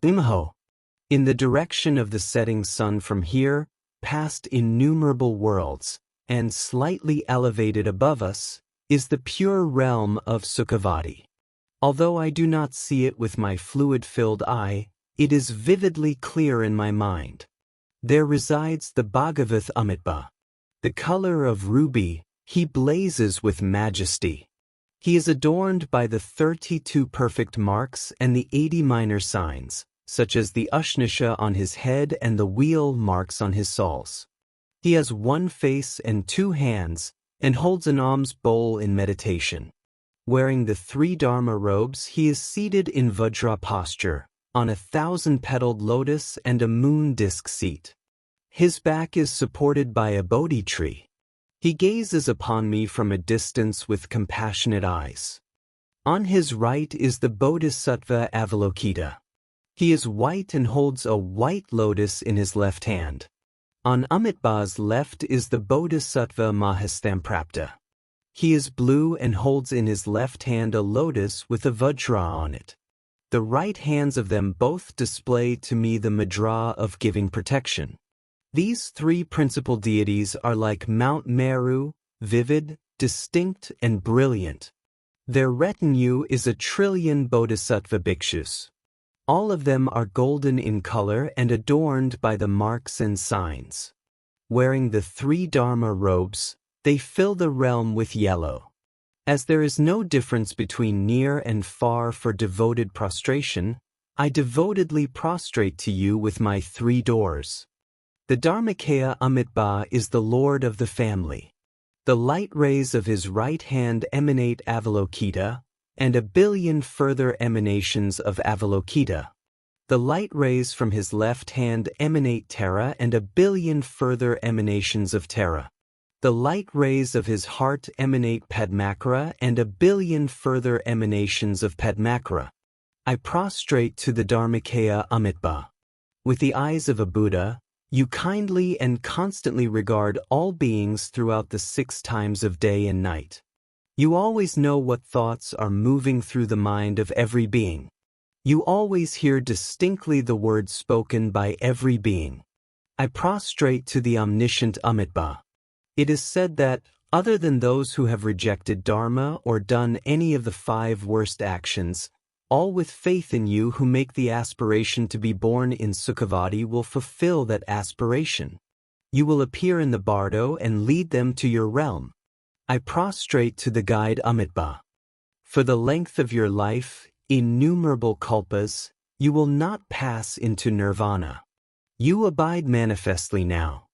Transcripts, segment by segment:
Imho. In the direction of the setting sun from here, past innumerable worlds, and slightly elevated above us, is the pure realm of Sukhavati. Although I do not see it with my fluid-filled eye, it is vividly clear in my mind. There resides the Bhagavath Amitabha. The color of ruby, he blazes with majesty. He is adorned by the 32 perfect marks and the 80 minor signs, such as the Ushnisha on his head and the wheel marks on his soles. He has one face and 2 hands, and holds an alms bowl in meditation. Wearing the 3 Dharma robes, he is seated in Vajra posture, on a 1,000-petaled lotus and a moon disk seat. His back is supported by a Bodhi tree. He gazes upon me from a distance with compassionate eyes. On his right is the Bodhisattva Avalokita. He is white and holds a white lotus in his left hand. On Amitabha's left is the Bodhisattva Mahastamprapta. He is blue and holds in his left hand a lotus with a Vajra on it. The right hands of them both display to me the mudra of giving protection. These 3 principal deities are like Mount Meru, vivid, distinct, and brilliant. Their retinue is 1,000,000,000,000 bodhisattva bhikshus. All of them are golden in color and adorned by the marks and signs. Wearing the 3 Dharma robes, they fill the realm with yellow. As there is no difference between near and far for devoted prostration, I devotedly prostrate to you with my 3 doors. The Dharmakaya Amitabha is the lord of the family. The light rays of his right hand emanate Avalokita, and 1,000,000,000 further emanations of Avalokita. The light rays from his left hand emanate Tara and 1,000,000,000 further emanations of Tara. The light rays of his heart emanate Padmakara and 1,000,000,000 further emanations of Padmakara. I prostrate to the Dharmakaya Amitabha. With the eyes of a Buddha, you kindly and constantly regard all beings throughout the 6 times of day and night. You always know what thoughts are moving through the mind of every being. You always hear distinctly the words spoken by every being. I prostrate to the omniscient Amitabha. It is said that, other than those who have rejected Dharma or done any of the 5 worst actions, all with faith in you who make the aspiration to be born in Sukhavati will fulfill that aspiration. You will appear in the bardo and lead them to your realm. I prostrate to the guide Amitabha. For the length of your life, innumerable kalpas, you will not pass into nirvana. You abide manifestly now.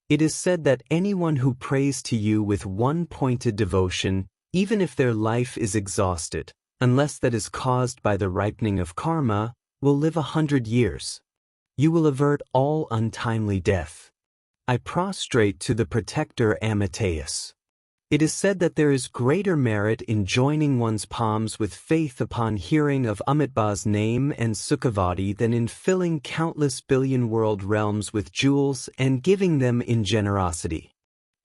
It is said that anyone who prays to you with one-pointed devotion, even if their life is exhausted, unless that is caused by the ripening of karma, will live 100 years. You will avert all untimely death. I prostrate to the protector Amateus. It is said that there is greater merit in joining one's palms with faith upon hearing of Amitabha's name and Sukhavati than in filling countless billion world realms with jewels and giving them in generosity.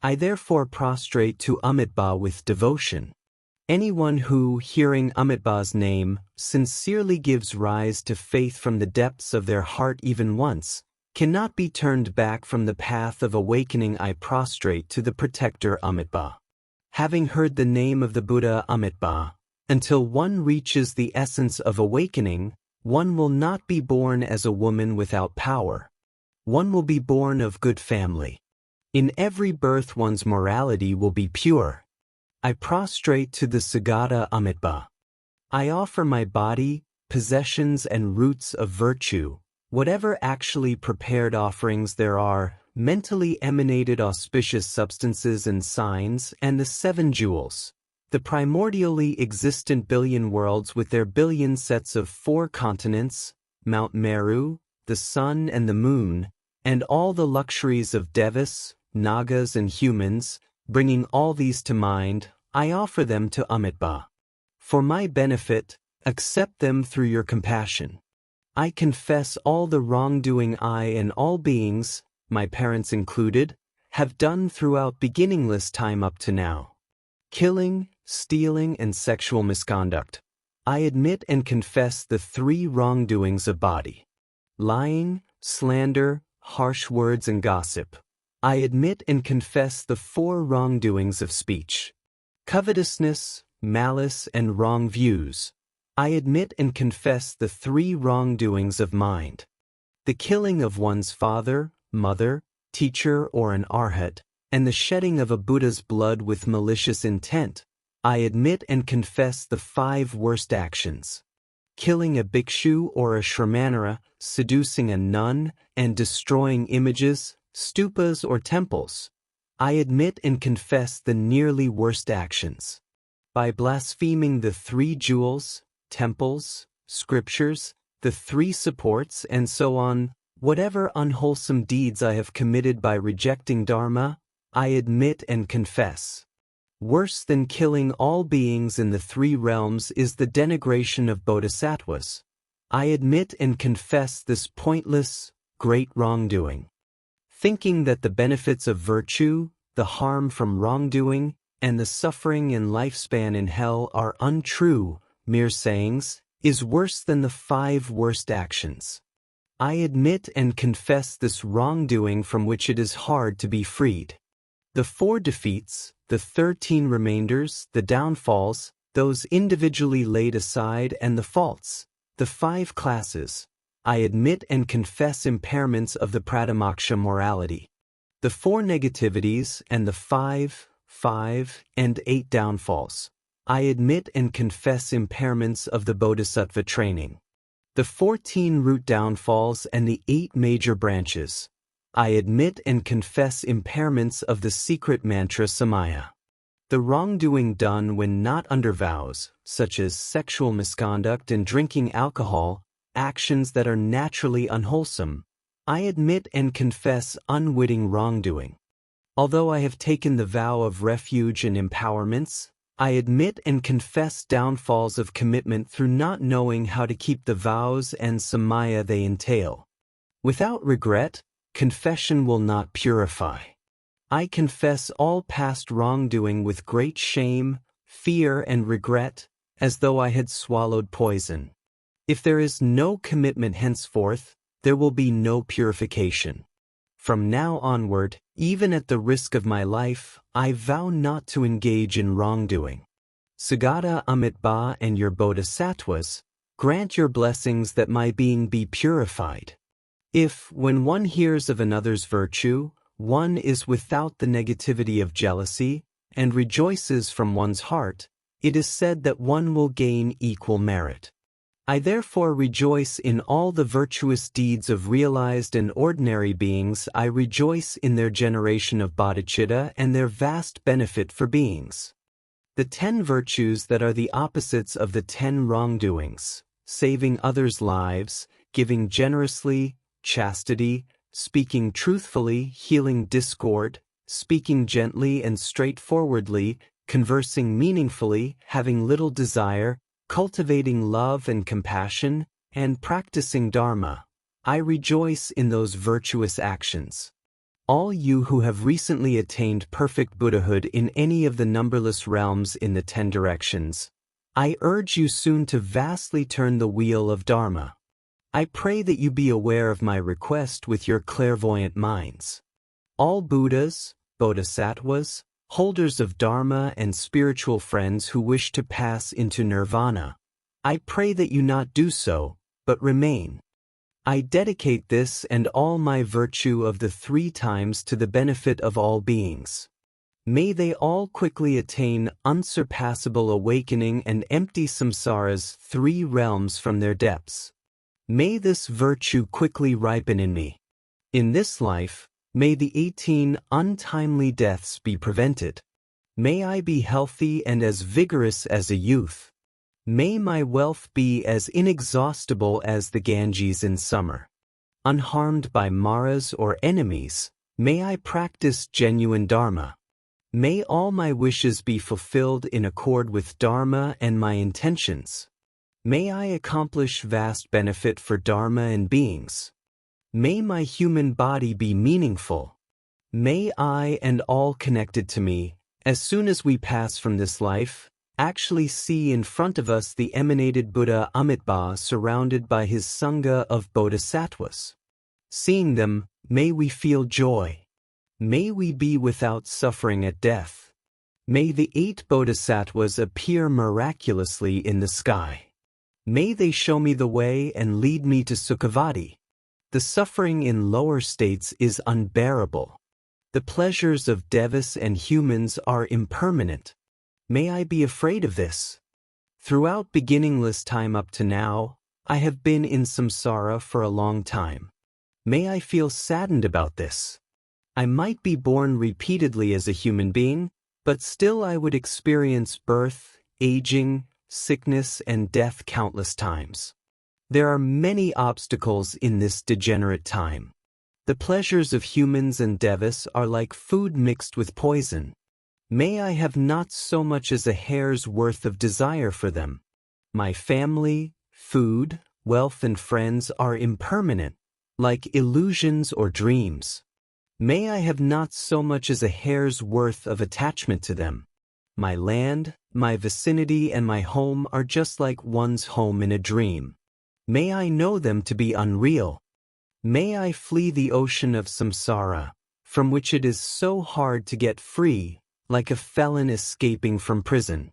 I therefore prostrate to Amitabha with devotion. Anyone who, hearing Amitabha's name, sincerely gives rise to faith from the depths of their heart even once, cannot be turned back from the path of awakening. I prostrate to the protector Amitabha. Having heard the name of the Buddha Amitabha, until one reaches the essence of awakening, one will not be born as a woman without power. One will be born of good family. In every birth one's morality will be pure. I prostrate to the Sagata Amitabha. I offer my body, possessions and roots of virtue, whatever actually prepared offerings there are, mentally emanated auspicious substances and signs, and the 7 jewels, the primordially existent billion worlds with their billion sets of 4 continents, Mount Meru, the sun and the moon, and all the luxuries of devas, nagas and humans, bringing all these to mind, I offer them to Amitabha. For my benefit, accept them through your compassion. I confess all the wrongdoing I and all beings, my parents included, have done throughout beginningless time up to now. Killing, stealing, and sexual misconduct. I admit and confess the 3 wrongdoings of body, lying, slander, harsh words and gossip. I admit and confess the 4 wrongdoings of speech. Covetousness, malice and wrong views. I admit and confess the 3 wrongdoings of mind. The killing of one's father, mother, teacher or an arhat, and the shedding of a Buddha's blood with malicious intent. I admit and confess the 5 worst actions. Killing a bhikshu or a shramanara, seducing a nun, and destroying images, stupas or temples. I admit and confess the nearly worst actions. By blaspheming the 3 jewels, temples, scriptures, the 3 supports and so on, whatever unwholesome deeds I have committed by rejecting Dharma, I admit and confess. Worse than killing all beings in the 3 realms is the denigration of bodhisattvas. I admit and confess this pointless, great wrongdoing. Thinking that the benefits of virtue, the harm from wrongdoing, and the suffering and lifespan in hell are untrue, mere sayings, is worse than the 5 worst actions. I admit and confess this wrongdoing from which it is hard to be freed. The 4 defeats, the 13 remainders, the downfalls, those individually laid aside and the faults, the 5 classes, I admit and confess impairments of the Pratimoksha morality. The 4 negativities and the 5, and 8 downfalls, I admit and confess impairments of the Bodhisattva training. The 14 root downfalls and the 8 major branches, I admit and confess impairments of the secret mantra Samaya. The wrongdoing done when not under vows, such as sexual misconduct and drinking alcohol, actions that are naturally unwholesome, I admit and confess unwitting wrongdoing. Although I have taken the vow of refuge and empowerments, I admit and confess downfalls of commitment through not knowing how to keep the vows and samaya they entail. Without regret, confession will not purify. I confess all past wrongdoing with great shame, fear and regret, as though I had swallowed poison. If there is no commitment henceforth, there will be no purification. From now onward, even at the risk of my life, I vow not to engage in wrongdoing. Sagata Amitba and your bodhisattvas, grant your blessings that my being be purified. If, when one hears of another's virtue, one is without the negativity of jealousy, and rejoices from one's heart, it is said that one will gain equal merit. I therefore rejoice in all the virtuous deeds of realized and ordinary beings. I rejoice in their generation of bodhicitta and their vast benefit for beings. The 10 virtues that are the opposites of the 10 wrongdoings, saving others' lives, giving generously, chastity, speaking truthfully, healing discord, speaking gently and straightforwardly, conversing meaningfully, having little desire, cultivating love and compassion, and practicing Dharma. I rejoice in those virtuous actions. All you who have recently attained perfect Buddhahood in any of the numberless realms in the 10 directions, I urge you soon to vastly turn the wheel of Dharma. I pray that you be aware of my request with your clairvoyant minds. All Buddhas, Bodhisattvas, holders of Dharma and spiritual friends who wish to pass into nirvana, I pray that you not do so, but remain. I dedicate this and all my virtue of the 3 times to the benefit of all beings. May they all quickly attain unsurpassable awakening and empty samsara's 3 realms from their depths. May this virtue quickly ripen in me. In this life, may the 18 untimely deaths be prevented. May I be healthy and as vigorous as a youth. May my wealth be as inexhaustible as the Ganges in summer. Unharmed by maras or enemies, may I practice genuine Dharma. May all my wishes be fulfilled in accord with Dharma and my intentions. May I accomplish vast benefit for Dharma and beings. May my human body be meaningful. May I and all connected to me, as soon as we pass from this life, actually see in front of us the emanated Buddha Amitabha surrounded by his Sangha of Bodhisattvas. Seeing them, may we feel joy. May we be without suffering at death. May the 8 Bodhisattvas appear miraculously in the sky. May they show me the way and lead me to Sukhavati. The suffering in lower states is unbearable. The pleasures of devas and humans are impermanent. May I be afraid of this. Throughout beginningless time up to now, I have been in samsara for a long time. May I feel saddened about this. I might be born repeatedly as a human being, but still I would experience birth, aging, sickness, and death countless times. There are many obstacles in this degenerate time. The pleasures of humans and devas are like food mixed with poison. May I have not so much as a hair's worth of desire for them. My family, food, wealth, and friends are impermanent, like illusions or dreams. May I have not so much as a hair's worth of attachment to them. My land, my vicinity, and my home are just like one's home in a dream. May I know them to be unreal. May I flee the ocean of samsara, from which it is so hard to get free, like a felon escaping from prison.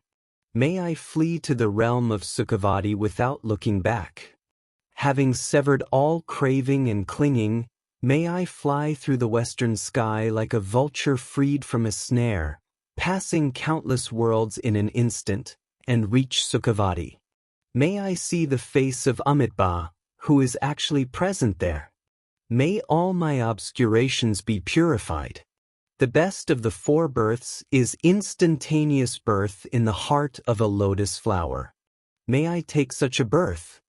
May I flee to the realm of Sukhavati without looking back. Having severed all craving and clinging, may I fly through the western sky like a vulture freed from a snare, passing countless worlds in an instant, and reach Sukhavati. May I see the face of Amitabha, who is actually present there. May all my obscurations be purified. The best of the 4 births is instantaneous birth in the heart of a lotus flower. May I take such a birth.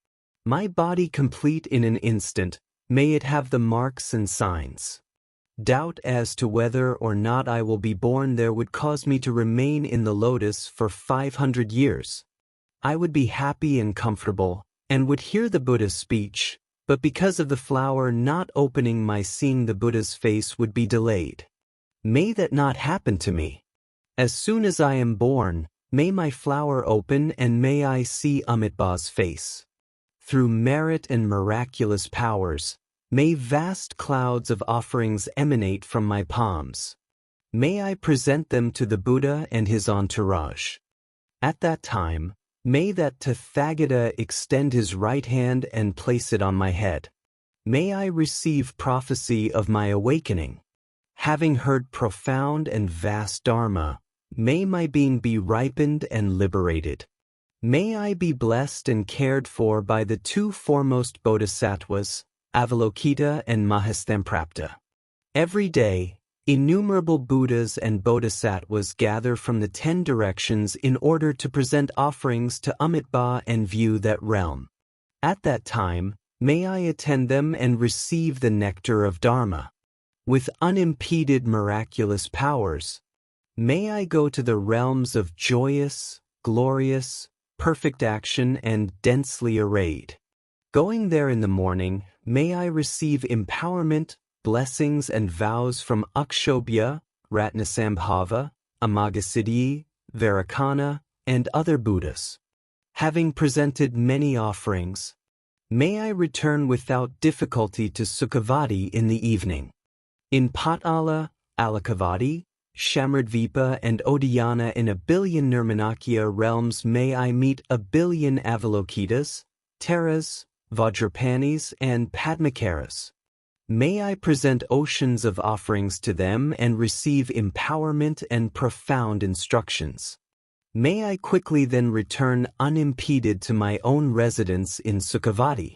My body complete in an instant, may it have the marks and signs. Doubt as to whether or not I will be born there would cause me to remain in the lotus for 500 years. I would be happy and comfortable, and would hear the Buddha's speech, but because of the flower not opening, my seeing the Buddha's face would be delayed. May that not happen to me. As soon as I am born, may my flower open and may I see Amitabha's face. Through merit and miraculous powers, may vast clouds of offerings emanate from my palms. May I present them to the Buddha and his entourage. At that time, may that Tathagata extend his right hand and place it on my head. May I receive prophecy of my awakening. Having heard profound and vast Dharma, may my being be ripened and liberated. May I be blessed and cared for by the 2 foremost bodhisattvas, Avalokita and Mahastamprapta. Every day, innumerable Buddhas and bodhisattvas gather from the 10 directions in order to present offerings to Amitabha and view that realm. At that time, may I attend them and receive the nectar of Dharma. With unimpeded miraculous powers, may I go to the realms of joyous, glorious, perfect action and densely arrayed. Going there in the morning, may I receive empowerment, blessings, and vows from Akshobhya, Ratnasambhava, Amagasiddhi, Vairocana, and other Buddhas. Having presented many offerings, may I return without difficulty to Sukhavati in the evening. In Patala, Alakavati, Shamradvipa, and Odiyana in a billion Nirmanakya realms may I meet a billion Avalokitas, Taras, Vajrapanis, and Padmakaras. May I present oceans of offerings to them and receive empowerment and profound instructions. May I quickly then return unimpeded to my own residence in Sukhavati.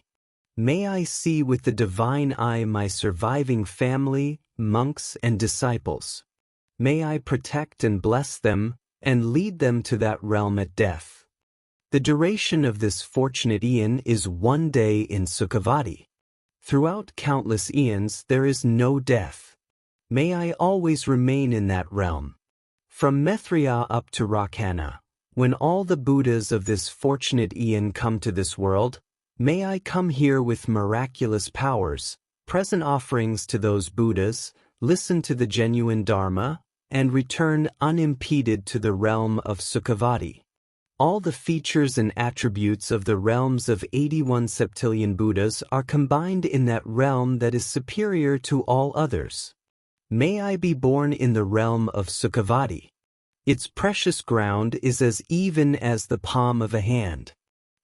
May I see with the divine eye my surviving family, monks, and disciples. May I protect and bless them, and lead them to that realm at death. The duration of this fortunate eon is 1 day in Sukhavati. Throughout countless eons there is no death. May I always remain in that realm. From Maitreya up to Rakkhana, when all the Buddhas of this fortunate eon come to this world, may I come here with miraculous powers, present offerings to those Buddhas, listen to the genuine Dharma, and return unimpeded to the realm of Sukhavati. All the features and attributes of the realms of 81 septillion Buddhas are combined in that realm that is superior to all others. May I be born in the realm of Sukhavati. Its precious ground is as even as the palm of a hand.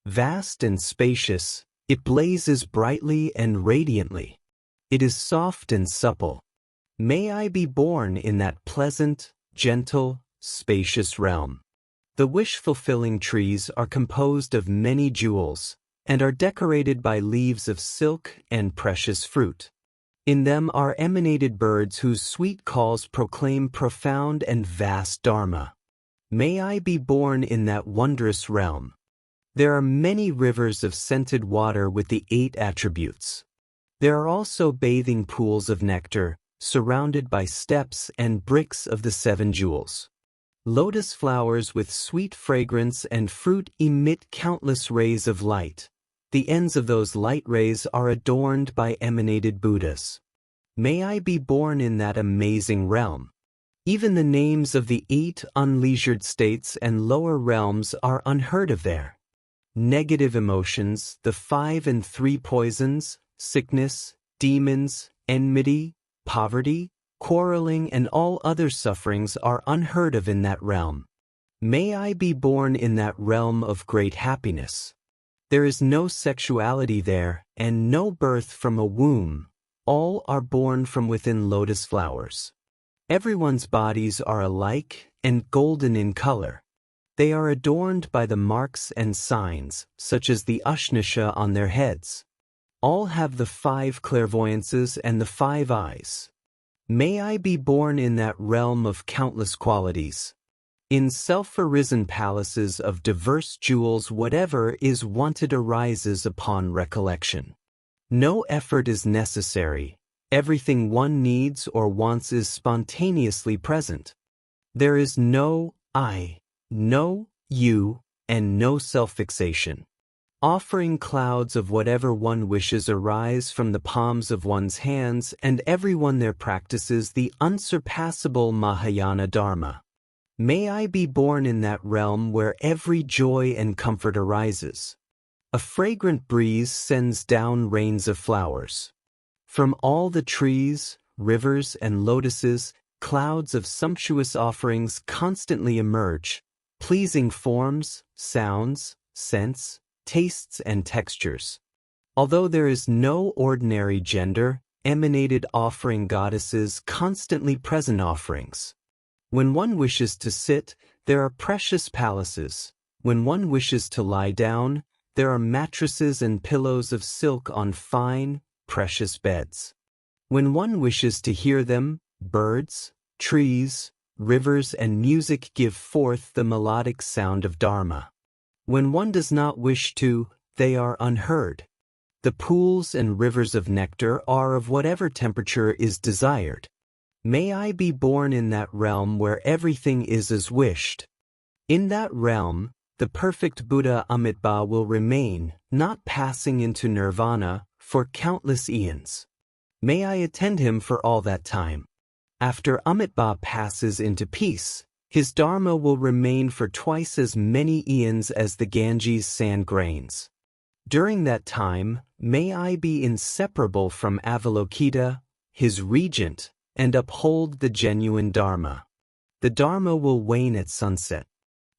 Vast and spacious, it blazes brightly and radiantly. It is soft and supple. May I be born in that pleasant, gentle, spacious realm. The wish-fulfilling trees are composed of many jewels, and are decorated by leaves of silk and precious fruit. In them are emanated birds whose sweet calls proclaim profound and vast Dharma. May I be born in that wondrous realm. There are many rivers of scented water with the 8 attributes. There are also bathing pools of nectar, surrounded by steps and bricks of the 7 jewels. Lotus flowers with sweet fragrance and fruit emit countless rays of light. The ends of those light rays are adorned by emanated Buddhas. May I be born in that amazing realm. Even the names of the 8 unleisured states and lower realms are unheard of there. Negative emotions, the 5 and 3 poisons, sickness, demons, enmity, poverty, quarreling, and all other sufferings are unheard of in that realm. May I be born in that realm of great happiness. There is no sexuality there, and no birth from a womb. All are born from within lotus flowers. Everyone's bodies are alike and golden in color. They are adorned by the marks and signs, such as the Ushnisha on their heads. All have the 5 clairvoyances and the 5 eyes. May I be born in that realm of countless qualities. In self-arisen palaces of diverse jewels, whatever is wanted arises upon recollection. No effort is necessary. Everything one needs or wants is spontaneously present. There is no I, no you, and no self-fixation. Offering clouds of whatever one wishes arise from the palms of one's hands, and everyone there practices the unsurpassable Mahayana Dharma. May I be born in that realm where every joy and comfort arises. A fragrant breeze sends down rains of flowers. From all the trees, rivers, and lotuses, clouds of sumptuous offerings constantly emerge, pleasing forms, sounds, scents, tastes, and textures. Although there is no ordinary gender, emanated offering goddesses constantly present offerings. When one wishes to sit, there are precious palaces. When one wishes to lie down, there are mattresses and pillows of silk on fine, precious beds. When one wishes to hear them, birds, trees, rivers, and music give forth the melodic sound of Dharma. When one does not wish to, they are unheard. The pools and rivers of nectar are of whatever temperature is desired. May I be born in that realm where everything is as wished. In that realm, the perfect Buddha Amitabha will remain, not passing into nirvana, for countless eons. May I attend him for all that time. After Amitabha passes into peace, his Dharma will remain for twice as many eons as the Ganges sand grains. During that time, may I be inseparable from Avalokita, his regent, and uphold the genuine Dharma. The Dharma will wane at sunset.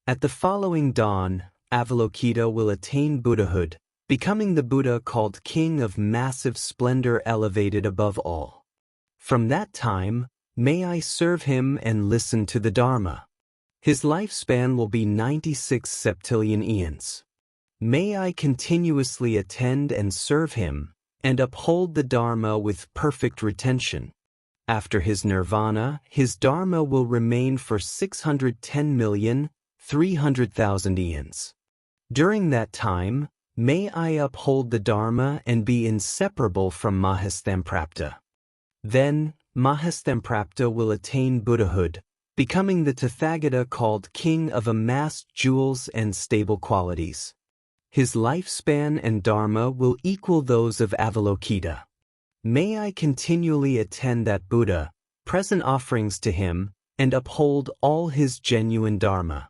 At the following dawn, Avalokita will attain Buddhahood, becoming the Buddha called King of massive splendor, elevated above all. From that time, may I serve him and listen to the Dharma. His lifespan will be 96 septillion eons. May I continuously attend and serve him, and uphold the Dharma with perfect retention. After his nirvana, his Dharma will remain for 610,300,000 eons. During that time, may I uphold the Dharma and be inseparable from Mahastamprapta. Then, Mahastamprapta will attain Buddhahood, becoming the Tathagata called King of amassed jewels and stable qualities. His lifespan and Dharma will equal those of Avalokita. May I continually attend that Buddha, present offerings to him, and uphold all his genuine Dharma.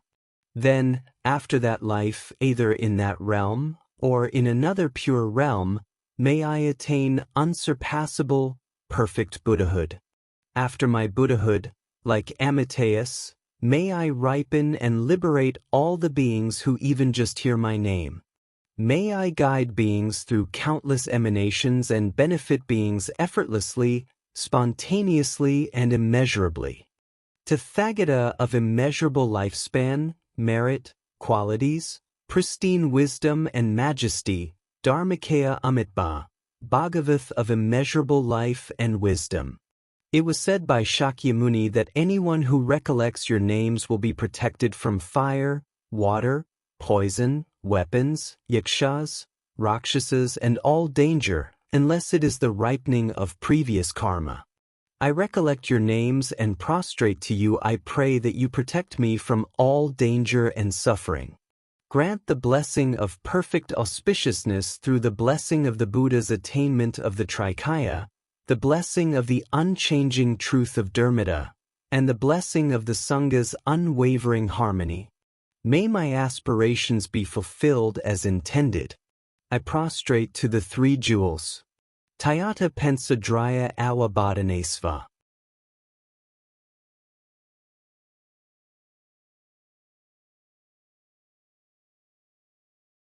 Then, after that life, either in that realm, or in another pure realm, may I attain unsurpassable, perfect Buddhahood. After my Buddhahood, like Amateus, may I ripen and liberate all the beings who even just hear my name. May I guide beings through countless emanations and benefit beings effortlessly, spontaneously, and immeasurably. Tathagata of immeasurable lifespan, merit, qualities, pristine wisdom and majesty, Dharmakaya Amitba, Bhagavath of immeasurable life and wisdom. It was said by Shakyamuni that anyone who recollects your names will be protected from fire, water, poison, weapons, yakshas, rakshasas, and all danger, unless it is the ripening of previous karma. I recollect your names and prostrate to you. I pray that you protect me from all danger and suffering. Grant the blessing of perfect auspiciousness through the blessing of the Buddha's attainment of the Trikaya, the blessing of the unchanging truth of Dharmata, and the blessing of the Sangha's unwavering harmony. May my aspirations be fulfilled as intended. I prostrate to the three jewels. Tayata pensa drya awabadanesva.